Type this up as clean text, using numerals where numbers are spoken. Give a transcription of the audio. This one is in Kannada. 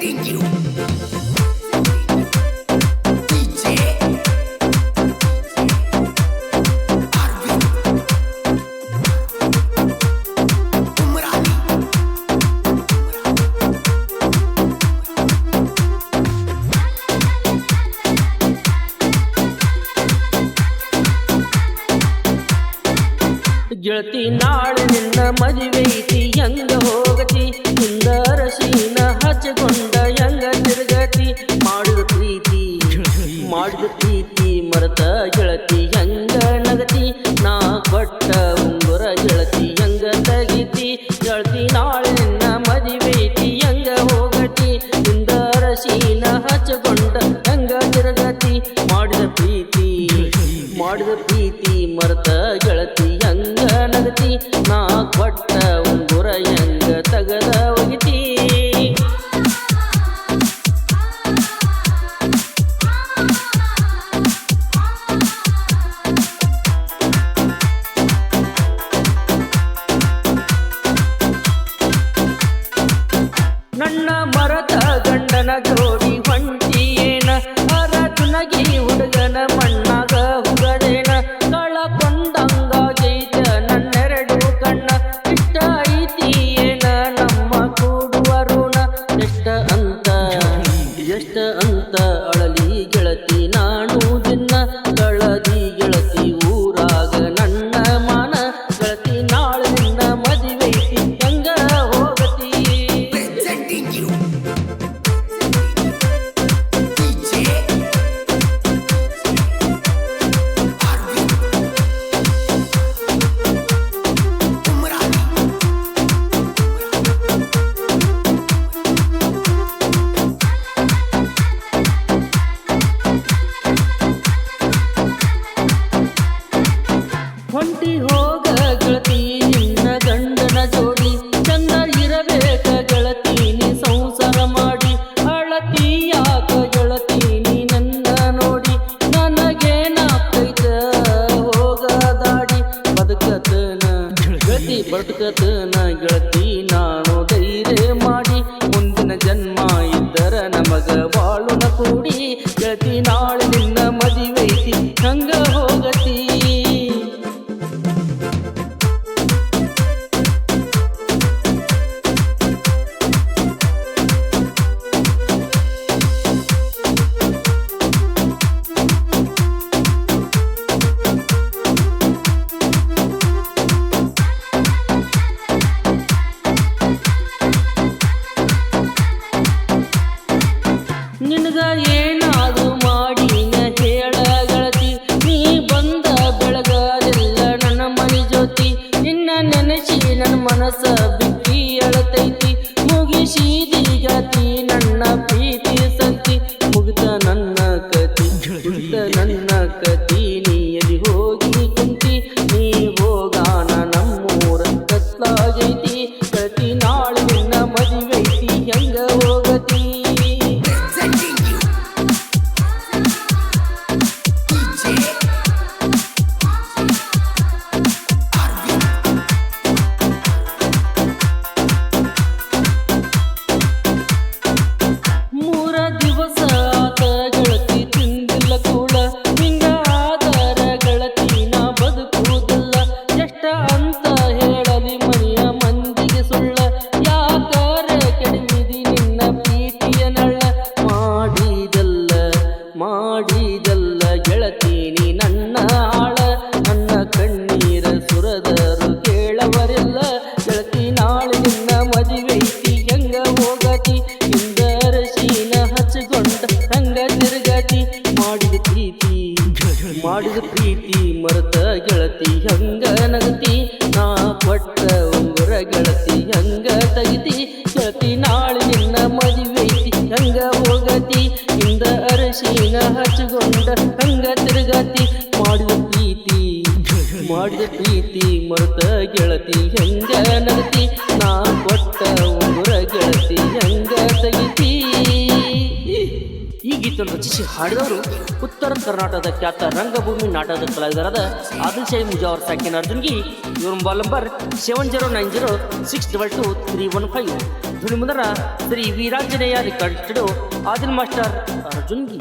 Presenting you DJ Arvind Umrani. ಗೆಳತಿ ನಾಳೆ ನಿನ್ನ ಮದುವೆೈತಿ ಹೆಂಗ ಹೋಗತಿ ಹಿಂದ ರಶೀನ ಹಚ್ಚಿಕೊಂಡ ಹೆಂಗ ತಿರುಗತಿ ಮಾಡಿದ ಪ್ರೀತಿ ಮರೆತ ಗೆಳತಿ ಹೆಂಗ ನಗತಿ ನಾ ಕೊಟ್ಟ ಉಂಗುರ ಗೆಳತಿ ಹೆಂಗ ತೆಗಿತಿ ಗೆಳತಿ ನಾಳೆ ನಿನ್ನ ಮದುವೆೈತಿ ಹೆಂಗ ಹೋಗತಿ ಹಿಂದ ರಶೀನ ಹಚ್ಚಿಕೊಂಡ ಹೆಂಗ ತಿರುಗತಿ ಮಾಡಿದ ಪ್ರೀತಿ ಮರೆತ ಗೆಳತಿ ಹೆಂಗ ನಗತಿ ನಾ ಕೊಟ್ಟ ಉಂಗುರ ಹೆಂಗ ತಗದ ಒಗಿತಿ ನನ್ನ ಮರತ ಗಂಡನ ಜೋಡಿ ಹೊಂಟಿ ಏನ ಅರಜುನಗಿ ಹುಡುಗನ ಮಣ್ಣಾಗ ಹುಗದೇನ ಕಳಕೊಂಡಂಗಾಗೈತ ನನ್ನೆರಡು ಕಣ್ಣ ಇಷ್ಟ ಐತಿ ಏನ ನಮ್ಮ ಕೂಡುವ ಋಣ ಎಷ್ಟ ಅಂತ ಅಳಲಿ ಗೆಳತಿ ನಾನು ದಿನ ಕಳದಿ ಗೆಳತಿ ಊರಾಗ ನನ್ನ ಮಾನ ಗೆಳತಿ ನಾಳೆ ನಿನ್ನ ಮದುವೆೈತಿ ಹೆಂಗ ಹೋಗತಿ Presenting you DJ Arvind Umrani. ಹೊಂಟಿ ಹೋಗ ಗೆಳತಿ ನಿನ್ನ ಗಂಡನ ಜೋಡಿ ಚಂದ ಇರಬೇಕ ಗೆಳತಿ ನೀ ಸಂಸಾರ ಮಾಡಿ ಅಳತಿ ಯಾಕ ಗೆಳತಿ ನೀ ನನ್ನ ನೋಡಿ ನನಗೇನಾಗ್ತೈತ ಹೋಗದಾಡಿ ಬದುಕತನ ಗೆಳತಿ ನಾನು ಧೈರ್ಯ ಮಾಡಿ ಮುಂದಿನ ಜನ್ಮ ಇದ್ದರ ನಮಗ ಬಾಳುನ ಕೂಡಿ ಗೆಳತಿ ನಾಳೆ ನಿನ್ನ ಮದುವೆೈತಿ ಹಂಗ ಹೋಗತಿ ನಿನಗ ಏನಾದ್ರು ಮಾಡಿನ ಹೇಳ ಗೆಳತಿ ನೀ ಬಂದ ಬೆಳಗಲಿಲ್ಲ ನನ್ನ ಮನಿ ಜ್ಯೋತಿ ನಿನ್ನ ನೆನೆಸಿ ನನ್ನ ಮನಸ್ಸ ಬಿಕ್ಕಿ ಅಳತೈತಿ ಮುಗಿಸಿದಿ ಗೆಳತಿ ನನ್ನ ಪ್ರೀತಿ ಸಂತಿ ಮುಗಿತ ನನ್ನ ಕತಿ ನೀ ಎಲ್ಲಿ ಹೋಗಿ ಕುಂತಿ ನೀ ಹೋಗಾನ ನಮ್ಮೂರ ಕತ್ಲಾಗೈತಿ ಗೆಳತಿ ನಾಳೆ ನಿನ್ನ ಮದುವೆೈತಿ ಹೆಂಗ ಹೋಗತಿ Presenting you DJ Arvind ಮೂರ ದಿವಸ ಆತ ಗೆಳತಿ ತಿಂದಿಲ್ಲ ಕೂಡ ಹಿಂಗ ಆದರ ಗೆಳತಿ ನಾ ಬದುಕುವುದಿಲ್ಲ ಎಷ್ಟ ಅಂತ ಹೇಳಲಿ ಮನೆಯ ಮಂದಿಗೆ ಸುಳ್ಳ ಯಾಕರ ಕೆಡವಿದಿ ನಿನ್ನ ಪ್ರೀತಿಯ ನಳ್ಳ ಮಾಡಿದಲ್ಲ ಗೆಳತಿ ನೀ ನನ್ನ ಆಳ ನನ್ನ ಕಣ್ಣೀರ ಸುರದರು ಕೇಳವರಿಲ್ಲ ಗೆಳತಿ ನಾಳೆ ನಿನ್ನ ಮದುವೆೈತಿ ಹೆಂಗ ಹೋಗತಿ ಹಿಂದ ರಶೀನ ಹಚ್ಚಿಕೊಂಡ ಹಂಗ ತಿರುಗತಿ ಮಾಡಿದ ಪ್ರೀತಿ ಮರೆತ ಗೆಳತಿ ಹಂಗ ನಗತಿ ನಾ ಕೊಟ್ಟ ಉಂಗುರ ಗೆಳತಿ ಹಂಗ ತೆಗಿತಿ ಗೆಳತಿ ನಾಳೆ ನಿನ್ನ ಮದುವೆೈತಿ ಹಂಗ ಹೋಗತಿ ಹಿಂದ ಅರಶಿನ ಹಚ್ಚಿಕೊಂಡ ಹಂಗ ತಿರುಗತಿ ಮಾಡಿದ ಪ್ರೀತಿ ಮರೆತ ಗೆಳತಿ ಹಂಗ ನಗತಿ ನಾ ಕೊಟ್ಟ ಉಂಗುರ ಗೆಳತಿ ಹಂಗ ತೆಗಿತಿ ಈ ಗೀತೆ ಗೀತೆಯನ್ನು ರಚಿಸಿ ಹಾಡಿದವರು ಉತ್ತರ ಕರ್ನಾಟಕದ ಖ್ಯಾತ ರಂಗಭೂಮಿ ನಾಟಕದ ಕಲಾವಿದರಾದ ಆದಿಲ್ ಮುಜಾವರ್ ಸಾಕಿನ ಅರ್ಜುನ್ಗಿ. ಇವ್ರ ಮೊಬೈಲ್ ನಂಬರ್ 7090622315. ಧ್ವನಿ ಮುಂದರ Shri Veeranjaneya record studio Adil master Arjungi.